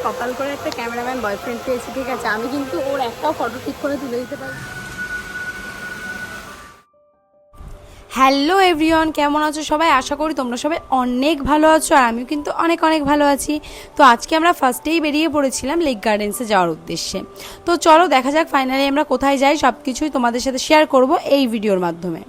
কপাল করে একটা ক্যামেরাম্যান বয়ফ্রেন্ড পেয়েছি, ঠিক আছে। আমি কিন্তু ওর একটাও ফটো ঠিক করে তুলে দিতে পারি। হ্যালো এভরিওয়ান, কেমন আছো সবাই? আশা করি তোমরা সবাই অনেক ভালো আছো, আর আমিও কিন্তু অনেক অনেক ভালো আছি। তো আজকে আমরা ফার্স্টেই বেরিয়ে পড়েছিলাম লেক গার্ডেন্সে যাওয়ার উদ্দেশ্যে। তো চলো দেখা যাক ফাইনালি আমরা কোথায় যাই, সব কিছুই তোমাদের সাথে শেয়ার করব এই ভিডিওর মাধ্যমে।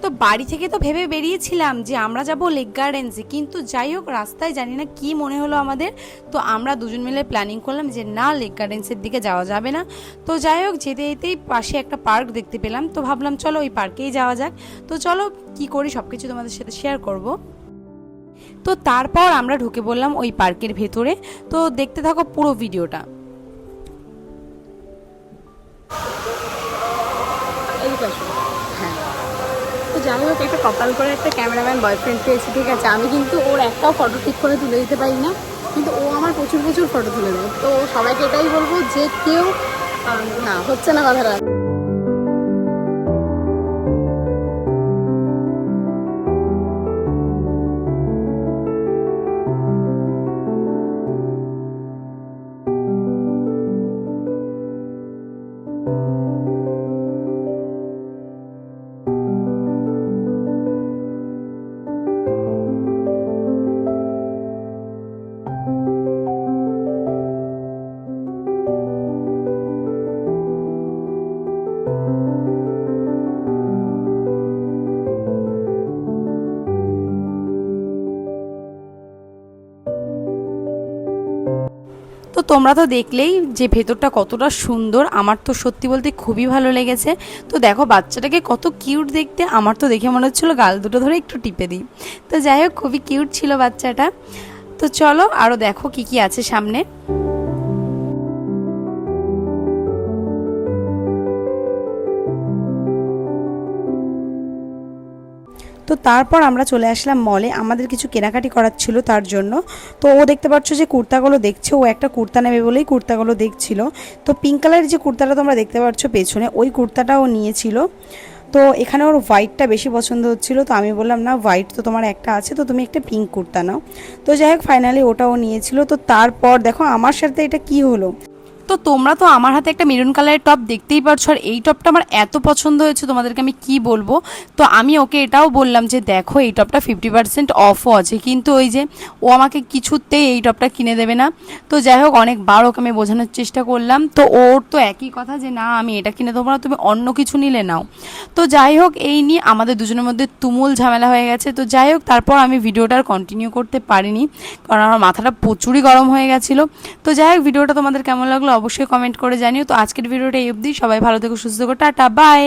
তো বাড়ি থেকে তো ভেবে বেরিয়েছিলাম যে আমরা যাব লেক গার্ডেন্সে, কিন্তু যাই হোক রাস্তায় জানি না কি মনে হলো আমাদের, তো আমরা দুজন মিলে প্ল্যানিং করলাম যে না, লেক গার্ডেন্সের দিকে যাওয়া যাবে না। তো যাই হোক যেতে যেতেই পাশে একটা পার্ক দেখতে পেলাম, তো ভাবলাম চলো ওই পার্কেই যাওয়া যাক। তো চলো কি করি সব কিছু তোমাদের সাথে শেয়ার করব। তো তারপর আমরা ঢুকে পড়লাম ওই পার্কের ভেতরে। তো দেখতে থাকো পুরো ভিডিওটা। তো যাই হোক একটা কপাল করে একটা ক্যামেরাম্যান বয়ফ্রেন্ড পেয়েছি, ঠিক আছে। আমি কিন্তু ওর একটাও ফটো ঠিক করে তুলে দিতে পারি না, কিন্তু ও আমার প্রচুর প্রচুর ফটো তুলে দেয়। তো সবাইকে এটাই বলবো যে কেউ না, হচ্ছে না কথাটা। তো তোমরা তো দেখলেই যে ভেতরটা কতটা সুন্দর, আমার তো সত্যি বলতে খুবই ভালো লেগেছে। তো দেখো বাচ্চাটাকে কত কিউট দেখতে, আমার তো দেখে মনে হচ্ছিলো গাল দুটো ধরে একটু টিপে দিই। তো যাই হোক খুবই কিউট ছিল বাচ্চাটা। তো চলো আরও দেখো কি কি আছে সামনে। তো তারপর আমরা চলে আসলাম মলে, আমাদের কিছু কেনাকাটি করার ছিল তার জন্য। তো ও দেখতে পাচ্ছ যে কুর্তাগুলো দেখছে, ও একটা কুর্তা নেবে বলেই কুর্তাগুলো দেখছিল। তো পিঙ্ক কালারের যে কুর্তাটা তোমরা দেখতে পাচ্ছ পেছনে, ওই কুর্তাটা ও নিয়েছিল। তো এখানে ওর হোয়াইটটা বেশি পছন্দ হচ্ছিল, তো আমি বললাম না, হোয়াইট তো তোমার একটা আছে, তো তুমি একটা পিঙ্ক কুর্তা নাও। তো যাই হোক ফাইনালি ওটাও নিয়েছিল। তো তারপর দেখো আমার সাথে এটা কি হলো। তো তোমরা তো আমার হাতে একটা মেরুন কালারের টপ দেখতেই পারছো, আর এই টপটা আমার এত পছন্দ হয়েছে তোমাদেরকে আমি কি বলবো। তো আমি ওকে এটাও বললাম যে দেখো এই টপটা 50% অফও আছে, কিন্তু ওই যে ও আমাকে কিছুতেই এই টপটা কিনে দেবে না। তো যাই হোক অনেকবার ওকে আমি বোঝানোর চেষ্টা করলাম, তো ওর তো একই কথা যে না আমি এটা কিনে দেবো না, তুমি অন্য কিছু নিলে নাও। তো যাই হোক এই নিয়ে আমাদের দুজনের মধ্যে তুমুল ঝামেলা হয়ে গেছে। তো যাই হোক তারপর আমি ভিডিওটা আর কন্টিনিউ করতে পারিনি, কারণ আমার মাথাটা প্রচুরই গরম হয়ে গেছিলো। তো যাই হোক ভিডিওটা তোমাদের কেমন লাগলো অবশ্যই কমেন্ট করে জানিও। তো আজকের ভিডিওটা এই অবধি, সবাই ভালো থেকো, সুস্থ থেকো, টাটা বাই।